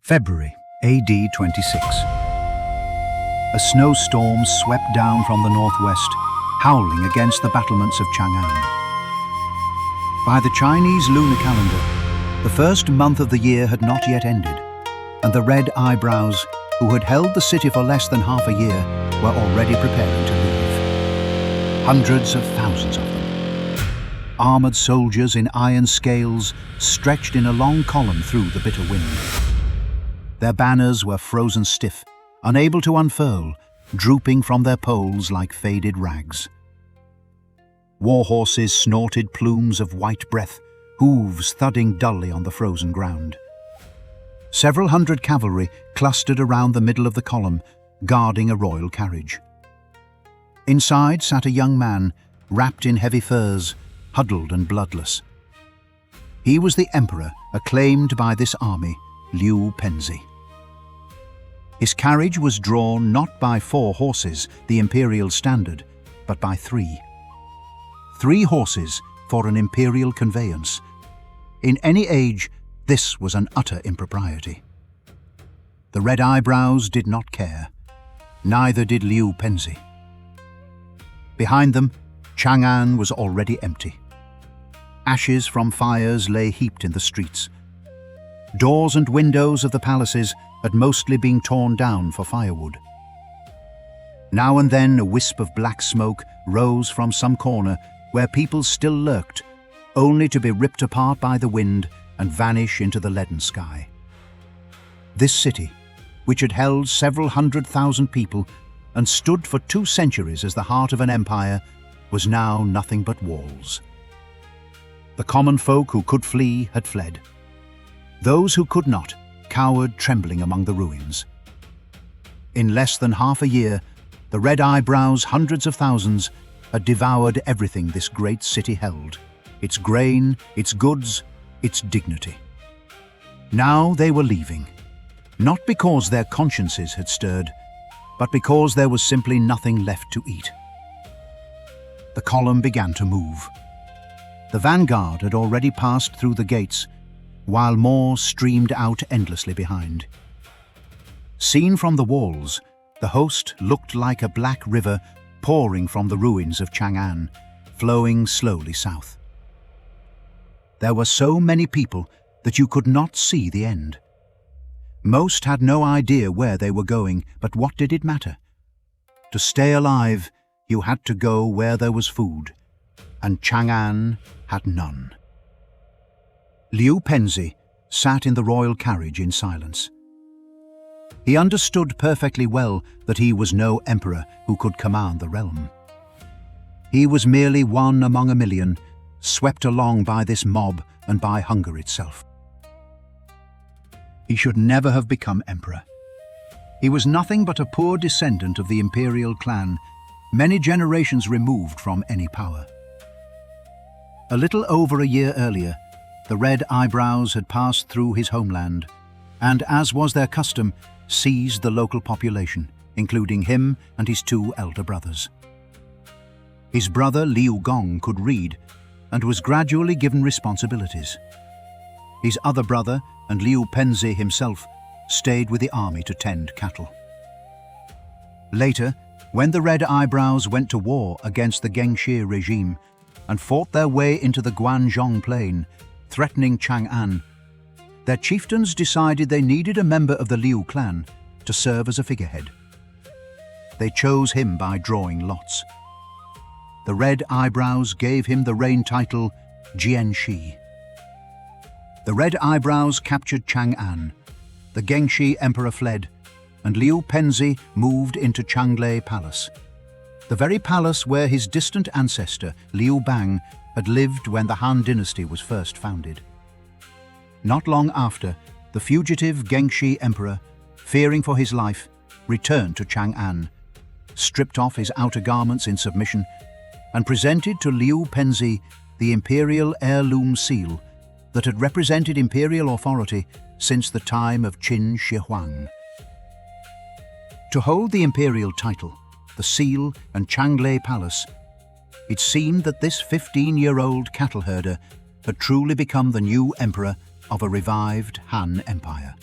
February, AD 26. A snowstorm swept down from the northwest, howling against the battlements of Chang'an. By the Chinese lunar calendar, the first month of the year had not yet ended, and the red eyebrows, who had held the city for less than half a year, were already preparing to leave. Hundreds of thousands of them. Armored soldiers in iron scales stretched in a long column through the bitter wind. Their banners were frozen stiff, unable to unfurl, drooping from their poles like faded rags. War horses snorted plumes of white breath, hooves thudding dully on the frozen ground. Several hundred cavalry clustered around the middle of the column, guarding a royal carriage. Inside sat a young man, wrapped in heavy furs, huddled and bloodless. He was the emperor acclaimed by this army, Liu Penzi. His carriage was drawn not by 4 horses, the imperial standard, but by 3. 3 horses for an imperial conveyance. In any age, this was an utter impropriety. The red eyebrows did not care. Neither did Liu Penzi. Behind them, Chang'an was already empty. Ashes from fires lay heaped in the streets. Doors and windows of the palaces had mostly been torn down for firewood. Now and then a wisp of black smoke rose from some corner where people still lurked, only to be ripped apart by the wind and vanish into the leaden sky. This city, which had held several 100,000 people and stood for 2 centuries as the heart of an empire, was now nothing but walls. The common folk who could flee had fled. Those who could not cowered trembling among the ruins. In less than half a year, the red eyebrows, hundreds of thousands, had devoured everything this great city held: its grain, its goods, its dignity. Now they were leaving, not because their consciences had stirred, but because there was simply nothing left to eat. The column began to move. The vanguard had already passed through the gates, while more streamed out endlessly behind. Seen from the walls, the host looked like a black river pouring from the ruins of Chang'an, flowing slowly south. There were so many people that you could not see the end. Most had no idea where they were going, but what did it matter? To stay alive, you had to go where there was food, and Chang'an had none. Liu Penzi sat in the royal carriage in silence. He understood perfectly well that he was no emperor who could command the realm. He was merely one among a million, swept along by this mob and by hunger itself. He should never have become emperor. He was nothing but a poor descendant of the imperial clan, many generations removed from any power. A little over a year earlier, the red eyebrows had passed through his homeland, and, as was their custom, seized the local population, including him and his 2 elder brothers. His brother Liu Gong could read, and was gradually given responsibilities. His other brother, and Liu Penzi himself, stayed with the army to tend cattle. Later, when the red eyebrows went to war against the Gengshi regime and fought their way into the Guanzhong plain, threatening Chang'an, their chieftains decided they needed a member of the Liu clan to serve as a figurehead. They chose him by drawing lots. The red eyebrows gave him the reign title Jianxi. The red eyebrows captured Chang'an, the Gengshi emperor fled, and Liu Penzi moved into Changle Palace, the very palace where his distant ancestor, Liu Bang, had lived when the Han Dynasty was first founded. Not long after, the fugitive Gengshi emperor, fearing for his life, returned to Chang'an, stripped off his outer garments in submission, and presented to Liu Penzi the imperial heirloom seal that had represented imperial authority since the time of Qin Shi Huang. To hold the imperial title, the seal, and Changle Palace, it seemed that this 15-year-old cattle herder had truly become the new emperor of a revived Han Empire.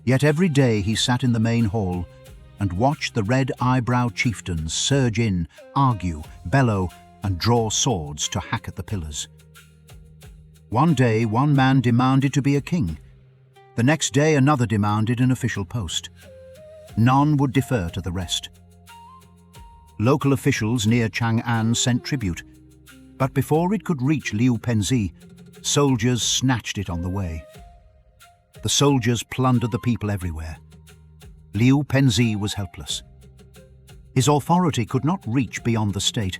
Yet every day he sat in the main hall and watched the red-eyebrow chieftains surge in, argue, bellow, and draw swords to hack at the pillars. One day, one man demanded to be a king. The next day, another demanded an official post. None would defer to the rest. Local officials near Chang'an sent tribute, but before it could reach Liu Penzi, soldiers snatched it on the way. The soldiers plundered the people everywhere. Liu Penzi was helpless. His authority could not reach beyond the state.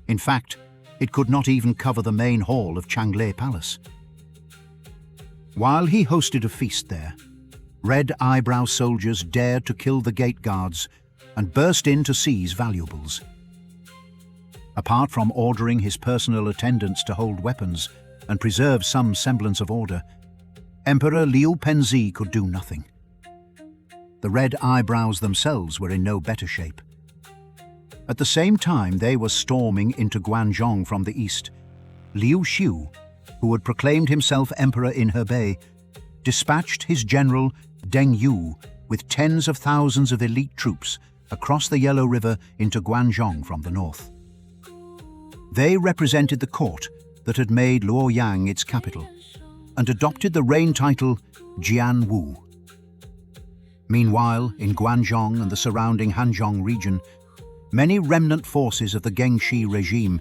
In fact, it could not even cover the main hall of Changle Palace. While he hosted a feast there, red-eyebrow soldiers dared to kill the gate guards and burst in to seize valuables. Apart from ordering his personal attendants to hold weapons and preserve some semblance of order, Emperor Liu Penzi could do nothing. The red eyebrows themselves were in no better shape. At the same time they were storming into Guangzhong from the east, Liu Xiu, who had proclaimed himself emperor in Hebei, dispatched his general Deng Yu with tens of thousands of elite troops across the Yellow River into Guangzhong from the north. They represented the court that had made Luoyang its capital and adopted the reign title Jian Wu. Meanwhile, in Guangzhong and the surrounding Hanzhong region, many remnant forces of the Gengshi regime,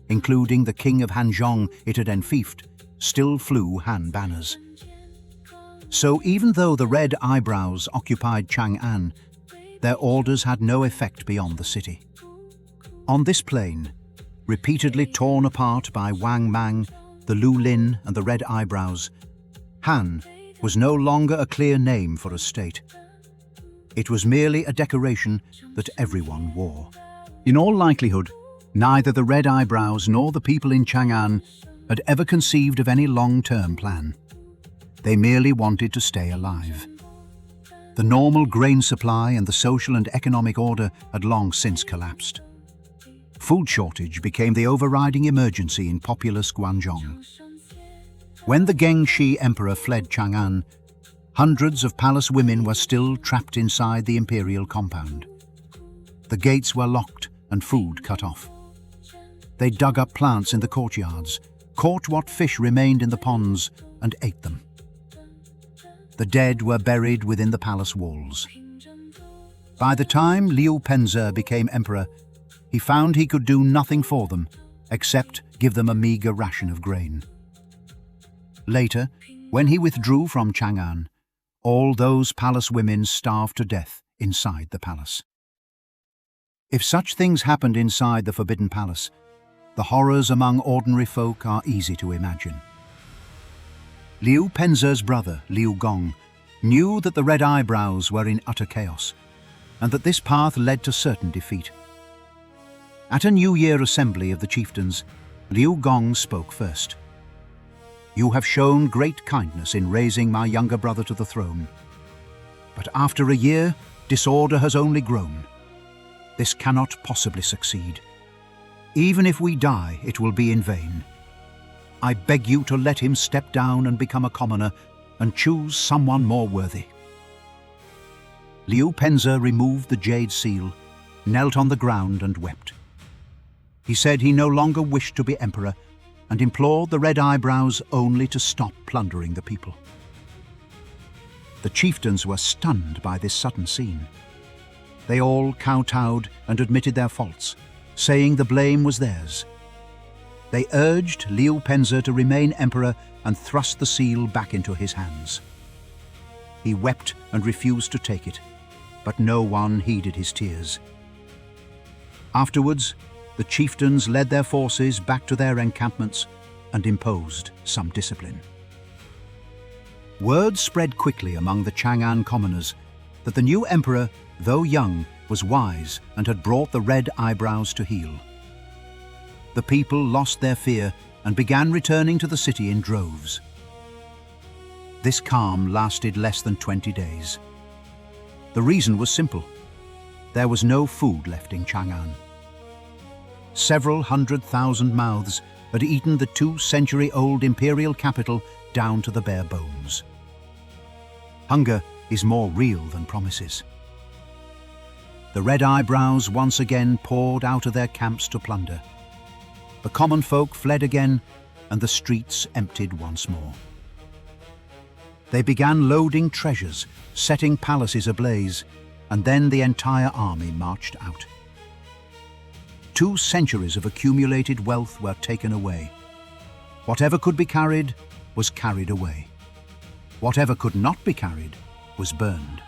including the king of Hanzhong it had enfeoffed, still flew Han banners. So even though the red eyebrows occupied Chang'an, their orders had no effect beyond the city. On this plain, repeatedly torn apart by Wang Mang, the Lu Lin and the red eyebrows, Han was no longer a clear name for a state. It was merely a decoration that everyone wore. In all likelihood, neither the red eyebrows nor the people in Chang'an had ever conceived of any long-term plan. They merely wanted to stay alive. The normal grain supply and the social and economic order had long since collapsed. Food shortage became the overriding emergency in populous Guangzhong. When the Gengshi emperor fled Chang'an, hundreds of palace women were still trapped inside the imperial compound. The gates were locked and food cut off. They dug up plants in the courtyards, caught what fish remained in the ponds, and ate them. The dead were buried within the palace walls. By the time Liu Penzi became emperor, he found he could do nothing for them except give them a meager ration of grain. Later, when he withdrew from Chang'an, all those palace women starved to death inside the palace. If such things happened inside the Forbidden Palace, the horrors among ordinary folk are easy to imagine. Liu Penzi's brother, Liu Gong, knew that the red eyebrows were in utter chaos, and that this path led to certain defeat. At a New Year assembly of the chieftains, Liu Gong spoke first. "You have shown great kindness in raising my younger brother to the throne. But after a year, disorder has only grown. This cannot possibly succeed. Even if we die, it will be in vain. I beg you to let him step down and become a commoner and choose someone more worthy." Liu Penzi removed the jade seal, knelt on the ground and wept. He said he no longer wished to be emperor and implored the red eyebrows only to stop plundering the people. The chieftains were stunned by this sudden scene. They all kowtowed and admitted their faults, saying the blame was theirs. They urged Liu Penzi to remain emperor and thrust the seal back into his hands. He wept and refused to take it, but no one heeded his tears. Afterwards, the chieftains led their forces back to their encampments and imposed some discipline. Word spread quickly among the Chang'an commoners that the new emperor, though young, was wise and had brought the red eyebrows to heel. The people lost their fear and began returning to the city in droves. This calm lasted less than 20 days. The reason was simple. There was no food left in Chang'an. Several 100,000 mouths had eaten the 2-century-old imperial capital down to the bare bones. Hunger is more real than promises. The red eyebrows once again poured out of their camps to plunder. The common folk fled again, and the streets emptied once more. They began loading treasures, setting palaces ablaze, and then the entire army marched out. 2 centuries of accumulated wealth were taken away. Whatever could be carried was carried away. Whatever could not be carried was burned.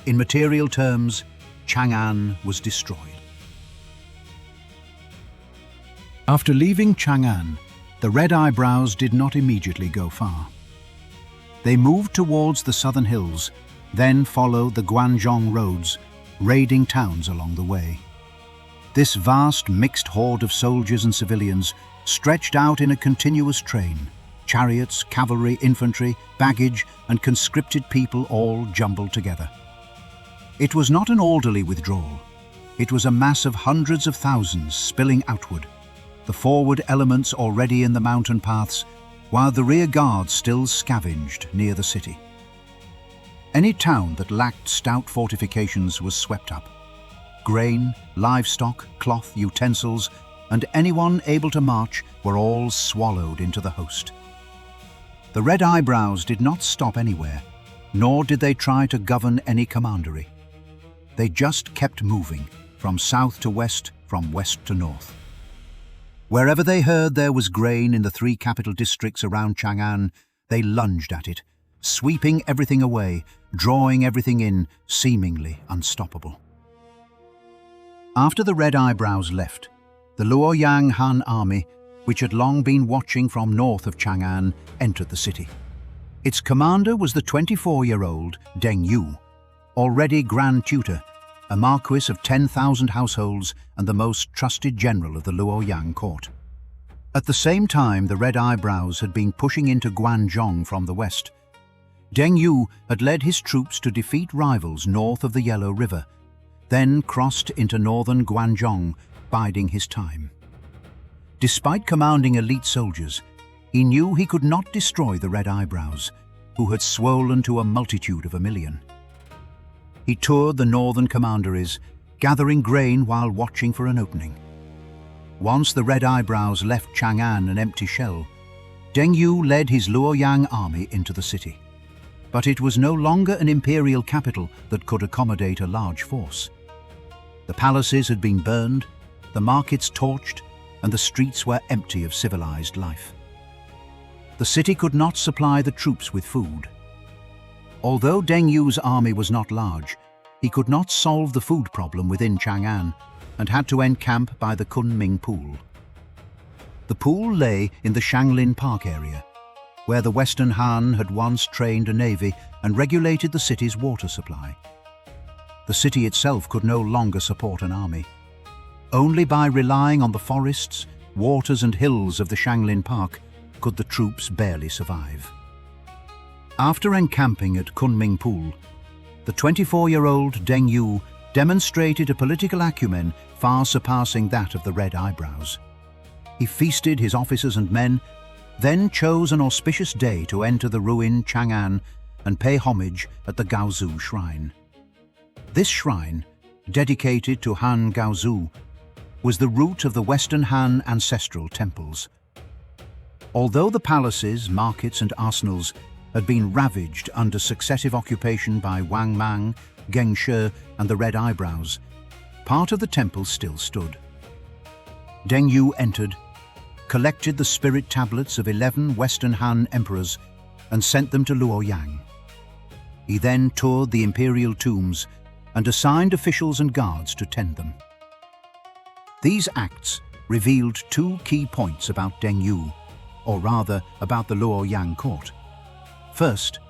In material terms, Chang'an was destroyed. After leaving Chang'an, the red eyebrows did not immediately go far. They moved towards the southern hills, then followed the Guanzhong roads, raiding towns along the way. This vast mixed horde of soldiers and civilians stretched out in a continuous train. Chariots, cavalry, infantry, baggage, and conscripted people all jumbled together. It was not an orderly withdrawal. It was a mass of hundreds of thousands spilling outward, the forward elements already in the mountain paths, while the rear guard still scavenged near the city. Any town that lacked stout fortifications was swept up. Grain, livestock, cloth, utensils, and anyone able to march were all swallowed into the host. The red eyebrows did not stop anywhere, nor did they try to govern any commandery. They just kept moving, from south to west, from west to north. Wherever they heard there was grain in the 3 capital districts around Chang'an, they lunged at it, sweeping everything away, drawing everything in, seemingly unstoppable. After the red eyebrows left, the Luoyang Han army, which had long been watching from north of Chang'an, entered the city. Its commander was the 24-year-old Deng Yu, already Grand Tutor, a marquis of 10,000 households and the most trusted general of the Luoyang court. At the same time, the red eyebrows had been pushing into Guanzhong from the west. Deng Yu had led his troops to defeat rivals north of the Yellow River, then crossed into northern Guanzhong, biding his time. Despite commanding elite soldiers, he knew he could not destroy the red eyebrows, who had swollen to a multitude of 1 million. He toured the northern commanderies, gathering grain while watching for an opening. Once the red eyebrows left Chang'an an empty shell, Deng Yu led his Luoyang army into the city. But it was no longer an imperial capital that could accommodate a large force. The palaces had been burned, the markets torched, and the streets were empty of civilized life. The city could not supply the troops with food. Although Deng Yu's army was not large, he could not solve the food problem within Chang'an and had to encamp by the Kunming Pool. The pool lay in the Shanglin Park area, where the Western Han had once trained a navy and regulated the city's water supply. The city itself could no longer support an army. Only by relying on the forests, waters and hills of the Shanglin Park could the troops barely survive. After encamping at Kunming Pool, the 24-year-old Deng Yu demonstrated a political acumen far surpassing that of the red eyebrows. He feasted his officers and men, then chose an auspicious day to enter the ruined Chang'an and pay homage at the Gaozu Shrine. This shrine, dedicated to Han Gaozu, was the root of the Western Han ancestral temples. Although the palaces, markets and arsenals had been ravaged under successive occupation by Wang Mang, Geng Shi and the red eyebrows, part of the temple still stood. Deng Yu entered, collected the spirit tablets of 11 Western Han emperors and sent them to Luoyang. He then toured the imperial tombs and assigned officials and guards to tend them. These acts revealed 2 key points about Deng Yu, or rather about the Luoyang court. First,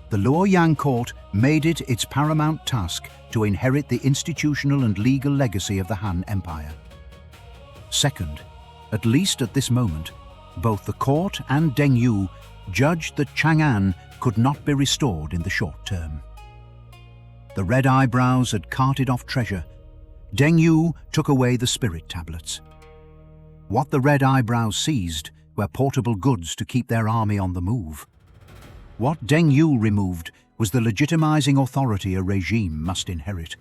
the Luoyang court made it its paramount task to inherit the institutional and legal legacy of the Han Empire. Second, at least at this moment, both the court and Deng Yu judged that Chang'an could not be restored in the short term. The red eyebrows had carted off treasure. Deng Yu took away the spirit tablets. What the red eyebrows seized were portable goods to keep their army on the move. What Deng Yu removed was the legitimizing authority a regime must inherit.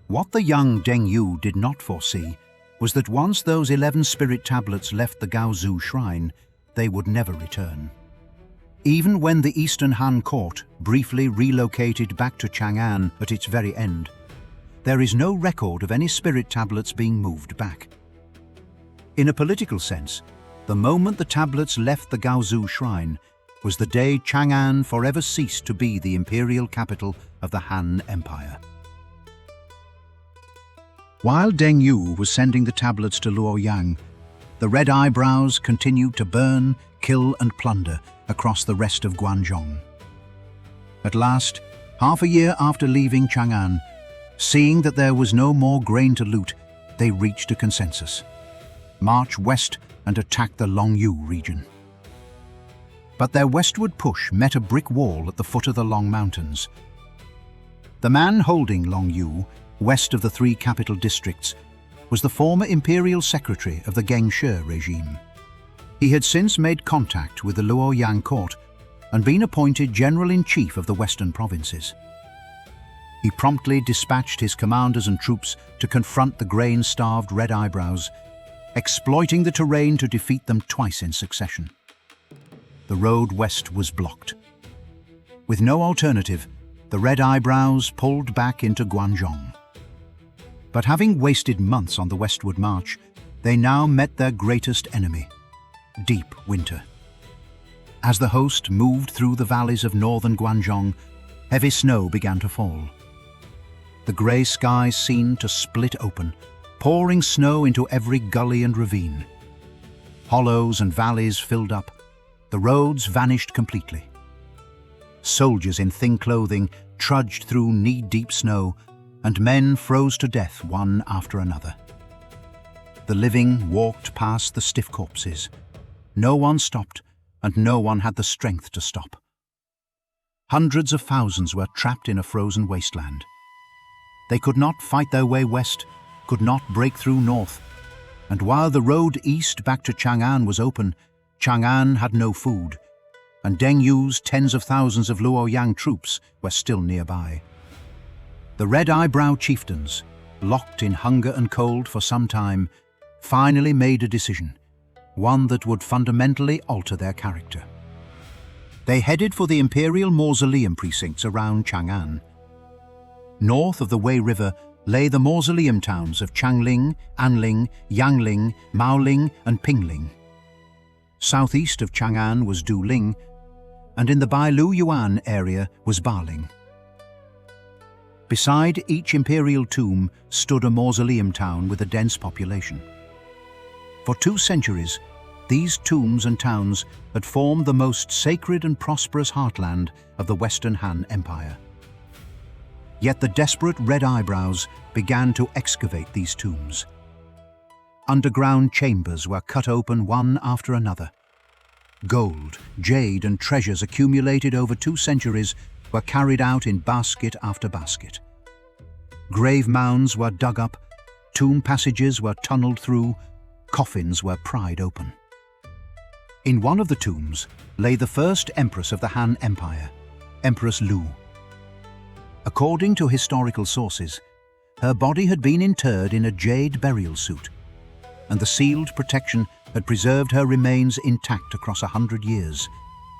What the young Deng Yu did not foresee was that once those 11 spirit tablets left the Gaozu shrine, they would never return. Even when the Eastern Han court briefly relocated back to Chang'an at its very end, there is no record of any spirit tablets being moved back. In a political sense, the moment the tablets left the Gaozu shrine was the day Chang'an forever ceased to be the imperial capital of the Han Empire. While Deng Yu was sending the tablets to Luoyang, the Red Eyebrows continued to burn, kill and plunder across the rest of Guangdong. At last, half a year after leaving Chang'an, seeing that there was no more grain to loot, they reached a consensus: march west and attack the Longyu region. But their westward push met a brick wall at the foot of the Long Mountains. The man holding Longyu, west of the 3 capital districts, was the former imperial secretary of the Gengshe regime. He had since made contact with the Luoyang court and been appointed general-in-chief of the western provinces. He promptly dispatched his commanders and troops to confront the grain-starved Red Eyebrows, exploiting the terrain to defeat them twice in succession. The road west was blocked. With no alternative, the Red Eyebrows pulled back into Guangdong. But having wasted months on the westward march, they now met their greatest enemy: deep winter. As the host moved through the valleys of northern Guangdong, heavy snow began to fall. The grey skies seemed to split open, pouring snow into every gully and ravine. Hollows and valleys filled up. The roads vanished completely. Soldiers in thin clothing trudged through knee-deep snow, and men froze to death one after another. The living walked past the stiff corpses. No one stopped, and no one had the strength to stop. Hundreds of thousands were trapped in a frozen wasteland. They could not fight their way west, could not break through north, and while the road east back to Chang'an was open, Chang'an had no food, and Deng Yu's tens of thousands of Luoyang troops were still nearby. The Red Eyebrow chieftains, locked in hunger and cold for some time, finally made a decision, one that would fundamentally alter their character. They headed for the imperial mausoleum precincts around Chang'an. North of the Wei River lay the mausoleum towns of Changling, Anling, Yangling, Maoling and Pingling. Southeast of Chang'an was Duling, and in the Bailu Yuan area was Baling. Beside each imperial tomb stood a mausoleum town with a dense population. For 2 centuries, these tombs and towns had formed the most sacred and prosperous heartland of the Western Han Empire. Yet the desperate Red Eyebrows began to excavate these tombs. Underground chambers were cut open one after another. Gold, jade and treasures accumulated over 2 centuries were carried out in basket after basket. Grave mounds were dug up, tomb passages were tunneled through, coffins were pried open. In one of the tombs lay the first empress of the Han Empire, Empress Lü. According to historical sources, her body had been interred in a jade burial suit, and the sealed protection had preserved her remains intact across 100 years,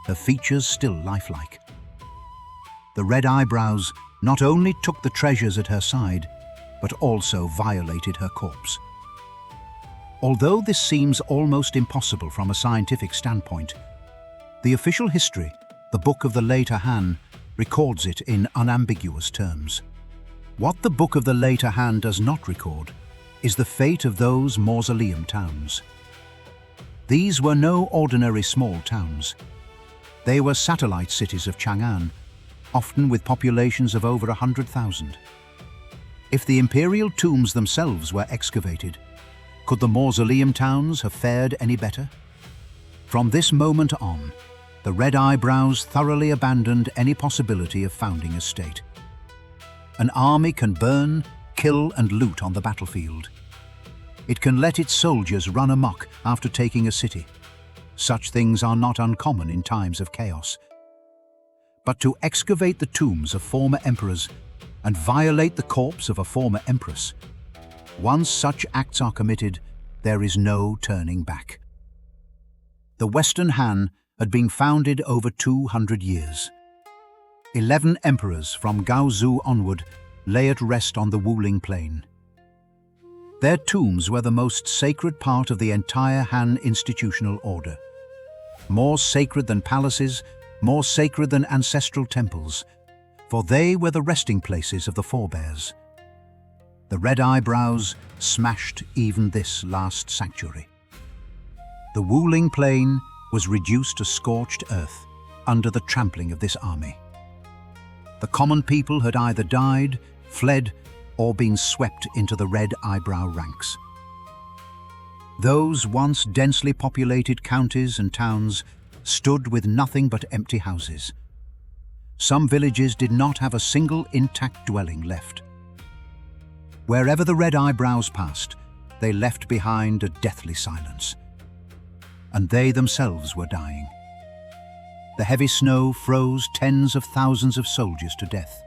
her features still lifelike. The Red Eyebrows not only took the treasures at her side, but also violated her corpse. Although this seems almost impossible from a scientific standpoint, the official history, the Book of the Later Han, records it in unambiguous terms. What the Book of the Later Han does not record is the fate of those mausoleum towns. These were no ordinary small towns. They were satellite cities of Chang'an, often with populations of over 100,000. If the imperial tombs themselves were excavated, could the mausoleum towns have fared any better? From this moment on, the Red Eyebrows thoroughly abandoned any possibility of founding a state. An army can burn, kill and loot on the battlefield. It can let its soldiers run amok after taking a city. Such things are not uncommon in times of chaos. but to excavate the tombs of former emperors and violate the corpse of a former empress. Once such acts are committed, there is no turning back. The Western Han had been founded over 200 years. 11 emperors from Gaozu onward lay at rest on the Wuling Plain. Their tombs were the most sacred part of the entire Han institutional order. More sacred than palaces, more sacred than ancestral temples, for they were the resting places of the forebears. The red eyebrows smashed even this last sanctuary. The Wuling Plain was reduced to scorched earth under the trampling of this army. The common people had either died, fled, or been swept into the red eyebrow ranks. Those once densely populated counties and towns stood with nothing but empty houses. Some villages did not have a single intact dwelling left. Wherever the red eyebrows passed, they left behind a deathly silence. And they themselves were dying. The heavy snow froze tens of thousands of soldiers to death.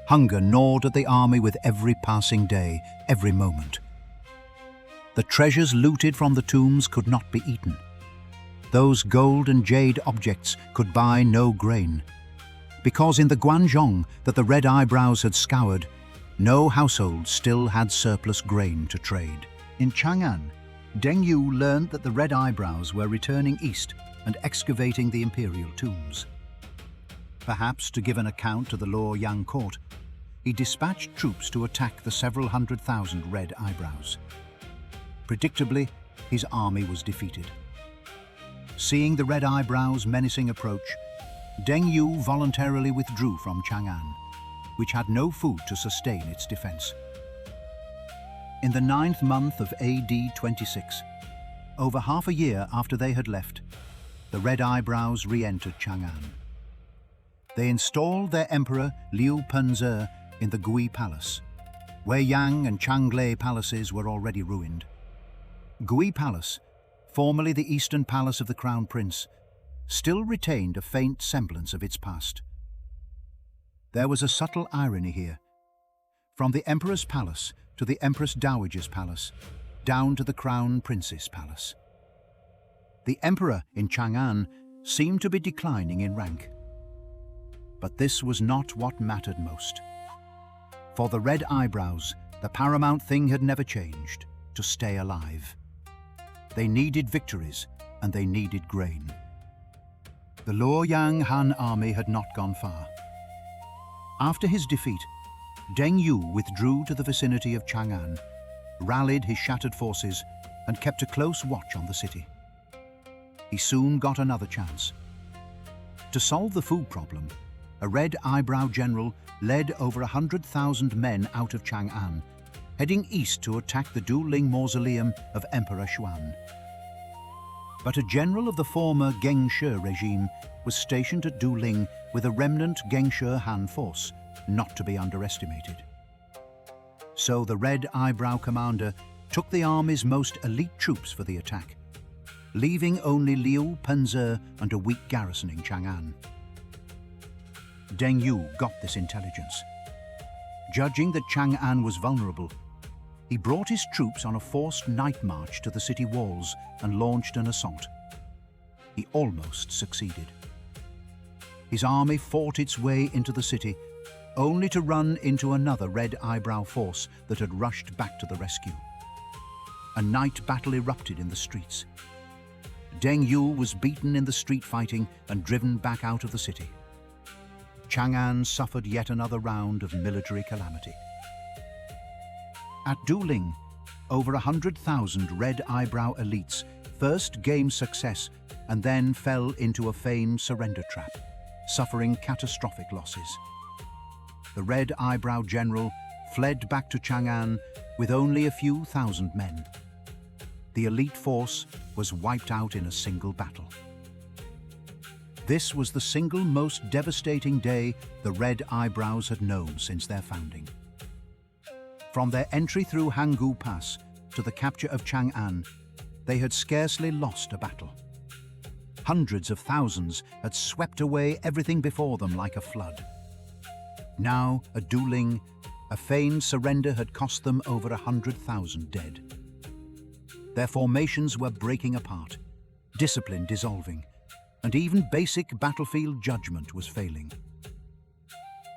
Hunger gnawed at the army with every passing day, every moment. The treasures looted from the tombs could not be eaten. Those gold and jade objects could buy no grain, because in the Guanzhong that the red eyebrows had scoured, no household still had surplus grain to trade. In Chang'an, Deng Yu learned that the red eyebrows were returning east and excavating the imperial tombs. Perhaps to give an account to the Luoyang court, he dispatched troops to attack the several 100,000 red eyebrows. Predictably, his army was defeated. Seeing the red eyebrows' menacing approach, Deng Yu voluntarily withdrew from Chang'an, which had no food to sustain its defense. In the 9th month of AD 26, over half a year after they had left, the red eyebrows re-entered Chang'an. They installed their emperor Liu Penzi in the Gui Palace, where Yiyang and Changle palaces were already ruined. Gui Palace, formerly the eastern palace of the Crown Prince, still retained a faint semblance of its past. There was a subtle irony here. From the Emperor's palace to the Empress Dowager's palace, down to the Crown Prince's palace. The Emperor in Chang'an seemed to be declining in rank. But this was not what mattered most. For the red eyebrows, the paramount thing had never changed: to stay alive. They needed victories, and they needed grain. The Luoyang Han army had not gone far. After his defeat, Deng Yu withdrew to the vicinity of Chang'an, rallied his shattered forces, and kept a close watch on the city. He soon got another chance. To solve the food problem, a red eyebrow general led over 100,000 men out of Chang'an, heading east to attack the Duling mausoleum of Emperor Xuan. But a general of the former Gengshi regime was stationed at Duling with a remnant Gengshi Han force, not to be underestimated. So the red eyebrow commander took the army's most elite troops for the attack, leaving only Liu Penzi and a weak garrison in Chang'an. Deng Yu got this intelligence. Judging that Chang'an was vulnerable, he brought his troops on a forced night march to the city walls and launched an assault. He almost succeeded. His army fought its way into the city, only to run into another red eyebrow force that had rushed back to the rescue. A night battle erupted in the streets. Deng Yu was beaten in the street fighting and driven back out of the city. Chang'an suffered yet another round of military calamity. At Duling, over 100,000 red eyebrow elites first gained success and then fell into a famed surrender trap, suffering catastrophic losses. The red eyebrow general fled back to Chang'an with only a few thousand men. The elite force was wiped out in a single battle. This was the single most devastating day the red eyebrows had known since their founding. From their entry through Hanggu Pass to the capture of Chang'an, they had scarcely lost a battle. Hundreds of thousands had swept away everything before them like a flood. Now, a dueling, a feigned surrender had cost them over 100,000 dead. Their formations were breaking apart, discipline dissolving, and even basic battlefield judgment was failing.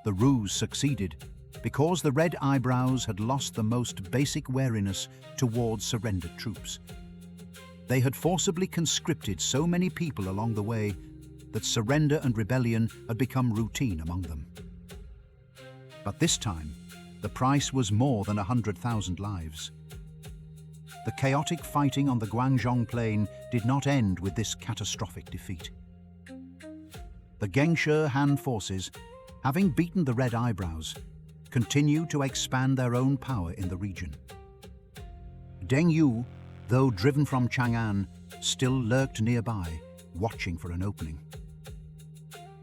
The ruse succeeded because the Red Eyebrows had lost the most basic wariness towards surrendered troops. They had forcibly conscripted so many people along the way that surrender and rebellion had become routine among them. But this time, the price was more than 100,000 lives. The chaotic fighting on the Guangzhong plain did not end with this catastrophic defeat. The Gengshe Han forces, having beaten the Red Eyebrows, continued to expand their own power in the region. Deng Yu, though driven from Chang'an, still lurked nearby, watching for an opening.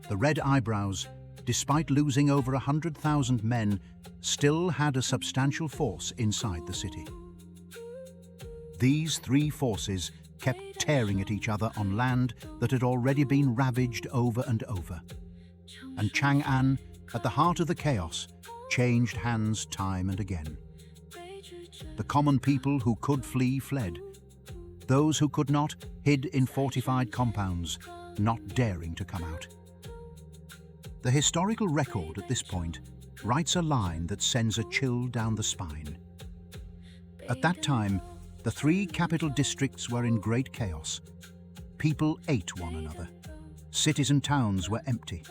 The Red Eyebrows, despite losing over 100,000 men, still had a substantial force inside the city. These three forces kept tearing at each other on land that had already been ravaged over and over. And Chang'an, at the heart of the chaos, changed hands time and again. The common people who could flee fled. Those who could not hid in fortified compounds, not daring to come out. The historical record at this point writes a line that sends a chill down the spine. At that time, the three capital districts were in great chaos. People ate one another. Cities and towns were empty.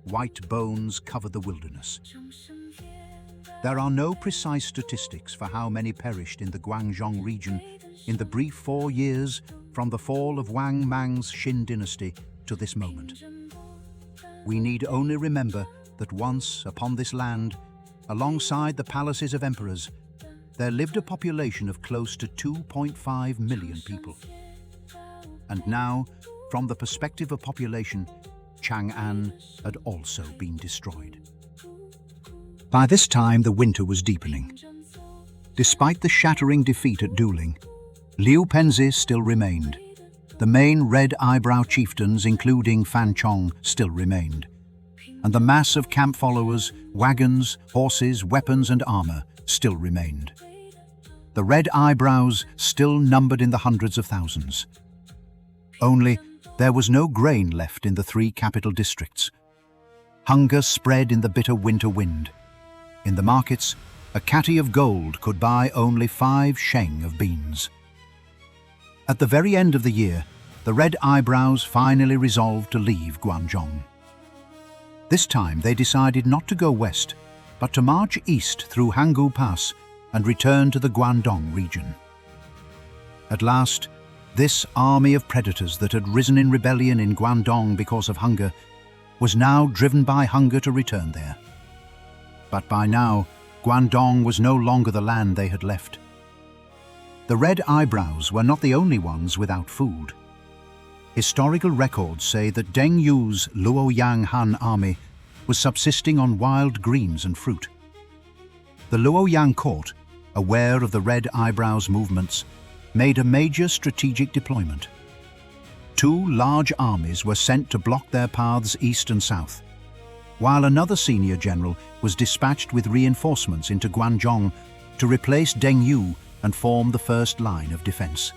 White bones covered the wilderness. There are no precise statistics for how many perished in the Guangzhong region in the brief 4 years from the fall of Wang Mang's Xin dynasty to this moment. We need only remember that once upon this land, alongside the palaces of emperors, there lived a population of close to 2.5 million people. And now, from the perspective of population, Chang'an had also been destroyed. By this time, the winter was deepening. Despite the shattering defeat at Dueling, Liu Penzi still remained. The main Red Eyebrow chieftains, including Fan Chong, still remained. And the mass of camp followers, wagons, horses, weapons and armor still remained. The Red Eyebrows still numbered in the hundreds of thousands. Only, there was no grain left in the three capital districts. Hunger spread in the bitter winter wind. In the markets, a catty of gold could buy only 5 sheng of beans. At the very end of the year, the Red Eyebrows finally resolved to leave Guangzhong. This time they decided not to go west, but to march east through Changle Pass and return to the Guangdong region. At last, this army of predators that had risen in rebellion in Guangdong because of hunger was now driven by hunger to return there. But by now, Guangdong was no longer the land they had left. The Red Eyebrows were not the only ones without food. Historical records say that Deng Yu's Liu Han army was subsisting on wild greens and fruit. The Liu court, aware of the Red Eyebrows' movements, made a major strategic deployment. 2 large armies were sent to block their paths east and south, while another senior general was dispatched with reinforcements into Guangzhong to replace Deng Yu and form the first line of defense.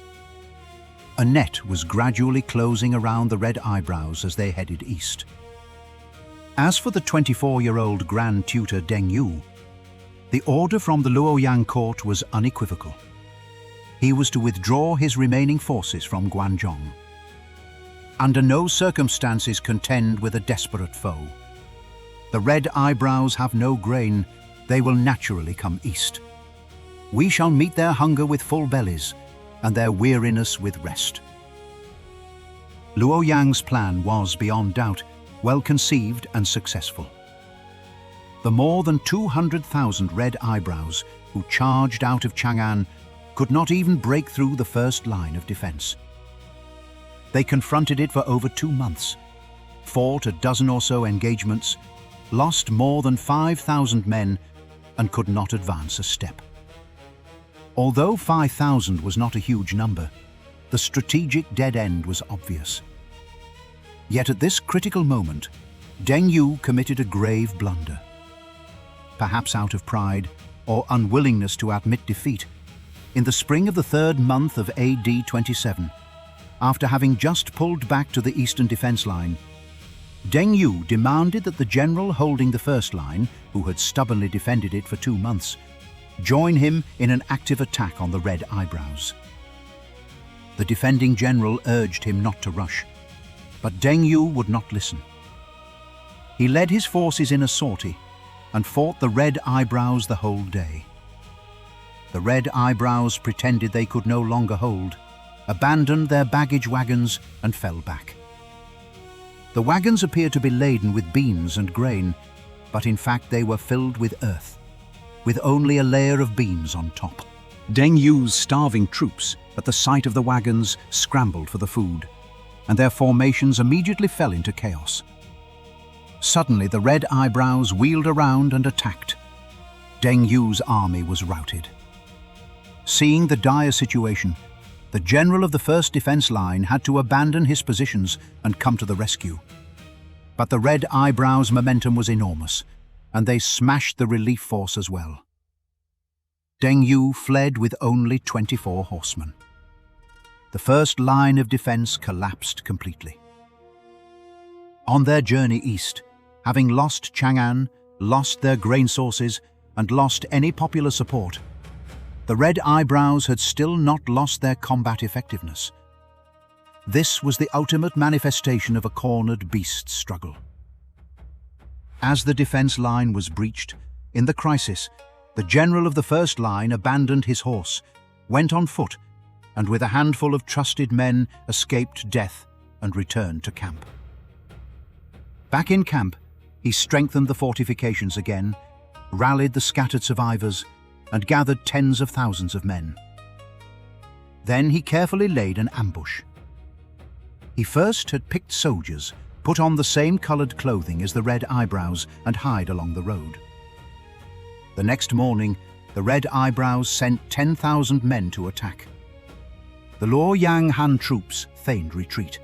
A net was gradually closing around the Red Eyebrows as they headed east. As for the 24-year-old Grand Tutor Deng Yu, the order from the Liu court was unequivocal. He was to withdraw his remaining forces from Guangzhong. Under no circumstances contend with a desperate foe. The Red Eyebrows have no grain, they will naturally come east. We shall meet their hunger with full bellies, and their weariness with rest. Liu Yang's plan was, beyond doubt, well conceived and successful. The more than 200,000 Red Eyebrows who charged out of Chang'an could not even break through the first line of defense. They confronted it for over 2 months, fought a dozen or so engagements, lost more than 5,000 men, and could not advance a step. Although 5,000 was not a huge number, the strategic dead end was obvious. Yet at this critical moment, Deng Yu committed a grave blunder. Perhaps out of pride or unwillingness to admit defeat, in the spring of the third month of AD 27, after having just pulled back to the eastern defense line, Deng Yu demanded that the general holding the first line, who had stubbornly defended it for 2 months, join him in an active attack on the Red Eyebrows. The defending general urged him not to rush, but Deng Yu would not listen. He led his forces in a sortie and fought the Red Eyebrows the whole day. The Red Eyebrows pretended they could no longer hold, abandoned their baggage wagons and fell back. The wagons appeared to be laden with beans and grain, but in fact they were filled with earth, with only a layer of beans on top. Deng Yu's starving troops, at the sight of the wagons, scrambled for the food, and their formations immediately fell into chaos. Suddenly the Red Eyebrows wheeled around and attacked. Deng Yu's army was routed. Seeing the dire situation, the general of the first defense line had to abandon his positions and come to the rescue. But the Red Eyebrows' momentum was enormous, and they smashed the relief force as well. Deng Yu fled with only 24 horsemen. The first line of defense collapsed completely. On their journey east, having lost Chang'an, lost their grain sources, and lost any popular support, the Red Eyebrows had still not lost their combat effectiveness. This was the ultimate manifestation of a cornered beast struggle. As the defense line was breached, in the crisis, the general of the first line abandoned his horse, went on foot, and with a handful of trusted men escaped death and returned to camp. Back in camp, he strengthened the fortifications again, rallied the scattered survivors, and gathered tens of thousands of men. Then he carefully laid an ambush. He first had picked soldiers, put on the same colored clothing as the Red Eyebrows, and hide along the road. The next morning, the Red Eyebrows sent 10,000 men to attack. The Liu Han troops feigned retreat.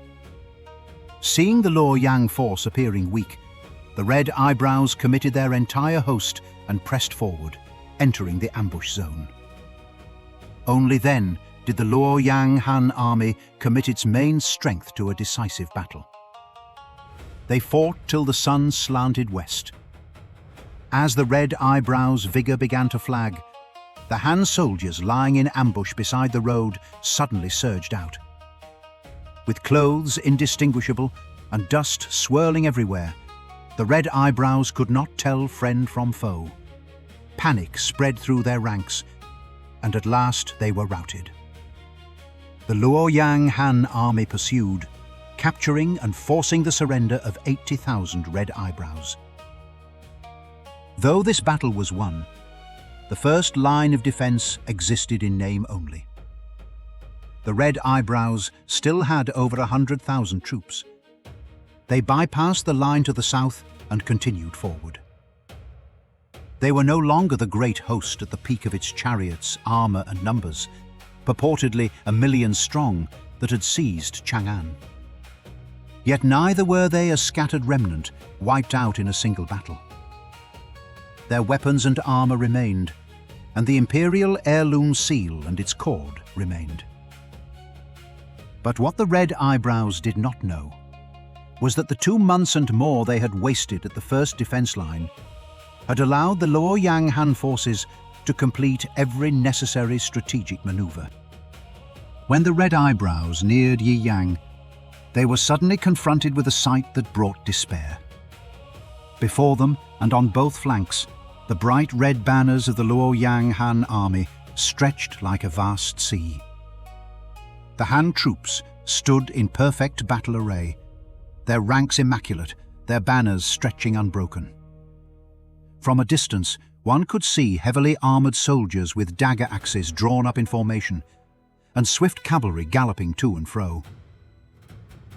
Seeing the Liu force appearing weak, the Red Eyebrows committed their entire host and pressed forward, entering the ambush zone. Only then did the Liu Han army commit its main strength to a decisive battle. They fought till the sun slanted west. As the Red Eyebrows' vigor began to flag, the Han soldiers lying in ambush beside the road suddenly surged out. With clothes indistinguishable and dust swirling everywhere, the Red Eyebrows could not tell friend from foe. Panic spread through their ranks, and at last they were routed. The Liu Han army pursued, capturing and forcing the surrender of 80,000 Red Eyebrows. Though this battle was won, the first line of defense existed in name only. The Red Eyebrows still had over 100,000 troops. They bypassed the line to the south and continued forward. They were no longer the great host at the peak of its chariots, armor, and numbers, purportedly 1 million strong, that had seized Chang'an. Yet neither were they a scattered remnant, wiped out in a single battle. Their weapons and armor remained, and the imperial heirloom seal and its cord remained. But what the Red Eyebrows did not know was that the 2 months and more they had wasted at the first defense line had allowed the Liu Han forces to complete every necessary strategic maneuver. When the Red Eyebrows neared Yiyang, they were suddenly confronted with a sight that brought despair. Before them and on both flanks, the bright red banners of the Liu Han army stretched like a vast sea. The Han troops stood in perfect battle array, their ranks immaculate, their banners stretching unbroken. From a distance, one could see heavily armored soldiers with dagger axes drawn up in formation, and swift cavalry galloping to and fro.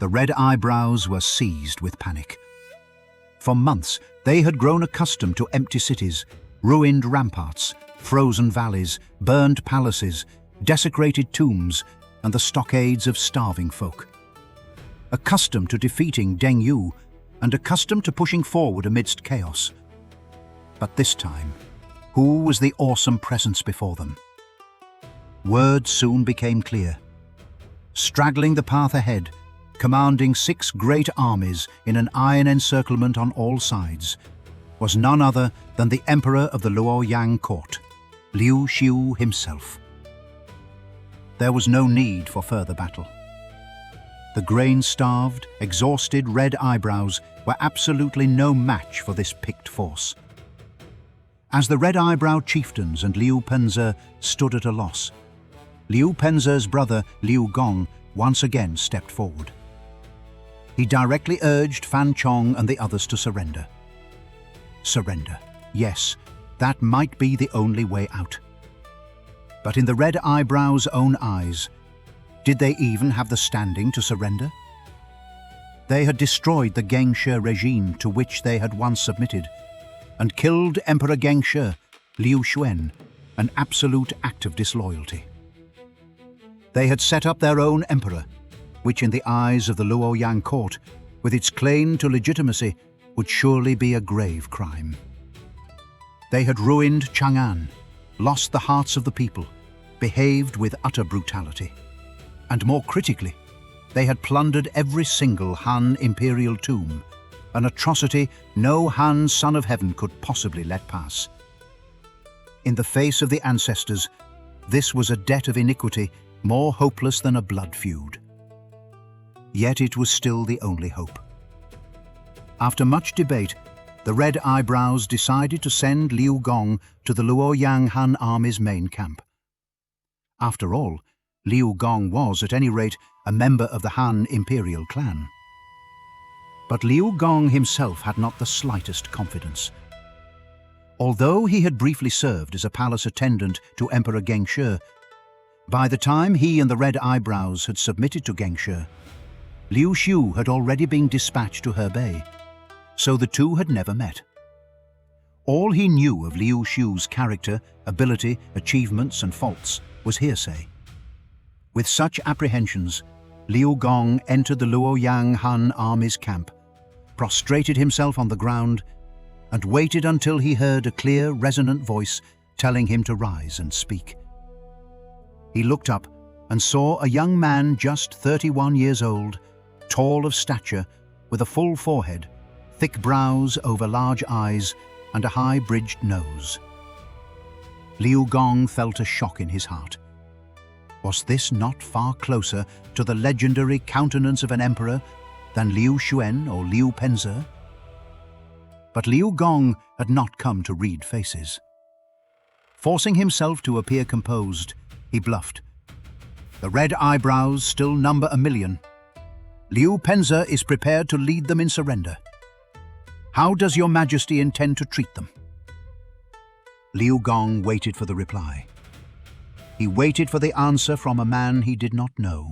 The Red Eyebrows were seized with panic. For months, they had grown accustomed to empty cities, ruined ramparts, frozen valleys, burned palaces, desecrated tombs, and the stockades of starving folk. accustomed to defeating Deng Yu and accustomed to pushing forward amidst chaos. But this time, who was the awesome presence before them? Word soon became clear. Straggling the path ahead, commanding 6 great armies in an iron encirclement on all sides, was none other than the emperor of the Liuyang court, Liu Xiu himself. There was no need for further battle. The grain-starved, exhausted red eyebrows were absolutely no match for this picked force. As the red-eyebrow chieftains and Liu Penzi stood at a loss, Liu Penzi's brother Liu Gong once again stepped forward. He directly urged Fan Chong and the others to surrender. Surrender. Yes, that might be the only way out. But in the red eyebrow's own eyes, did they even have the standing to surrender? They had destroyed the Gengshi regime to which they had once submitted, and killed Emperor Gengshi, Liu Xuan, an absolute act of disloyalty. They had set up their own emperor, which in the eyes of the Liuyang court, with its claim to legitimacy, would surely be a grave crime. They had ruined Chang'an, lost the hearts of the people, behaved with utter brutality. And more critically, they had plundered every single Han imperial tomb, an atrocity no Han son of heaven could possibly let pass. In the face of the ancestors, this was a debt of iniquity more hopeless than a blood feud. Yet it was still the only hope. After much debate, the red eyebrows decided to send Liu Gong to the Liuyang Han army's main camp. After all, Liu Gong was, at any rate, a member of the Han imperial clan. But Liu Gong himself had not the slightest confidence. Although he had briefly served as a palace attendant to Emperor Gengshi, by the time he and the red eyebrows had submitted to Gengshi, Liu Xiu had already been dispatched to Hebei, so the two had never met. All he knew of Liu Xiu's character, ability, achievements and faults was hearsay. With such apprehensions, Liu Gong entered the Liuyang Han army's camp, prostrated himself on the ground, and waited until he heard a clear, resonant voice telling him to rise and speak. He looked up and saw a young man just 31 years old, tall of stature, with a full forehead, thick brows over large eyes, and a high-bridged nose. Liu Gong felt a shock in his heart. Was this not far closer to the legendary countenance of an emperor than Liu Xuan or Liu Penzi? But Liu Gong had not come to read faces. Forcing himself to appear composed, he bluffed. The red eyebrows still number 1,000,000. Liu Penzi is prepared to lead them in surrender. How does your majesty intend to treat them? Liu Gong waited for the reply. He waited for the answer from a man he did not know.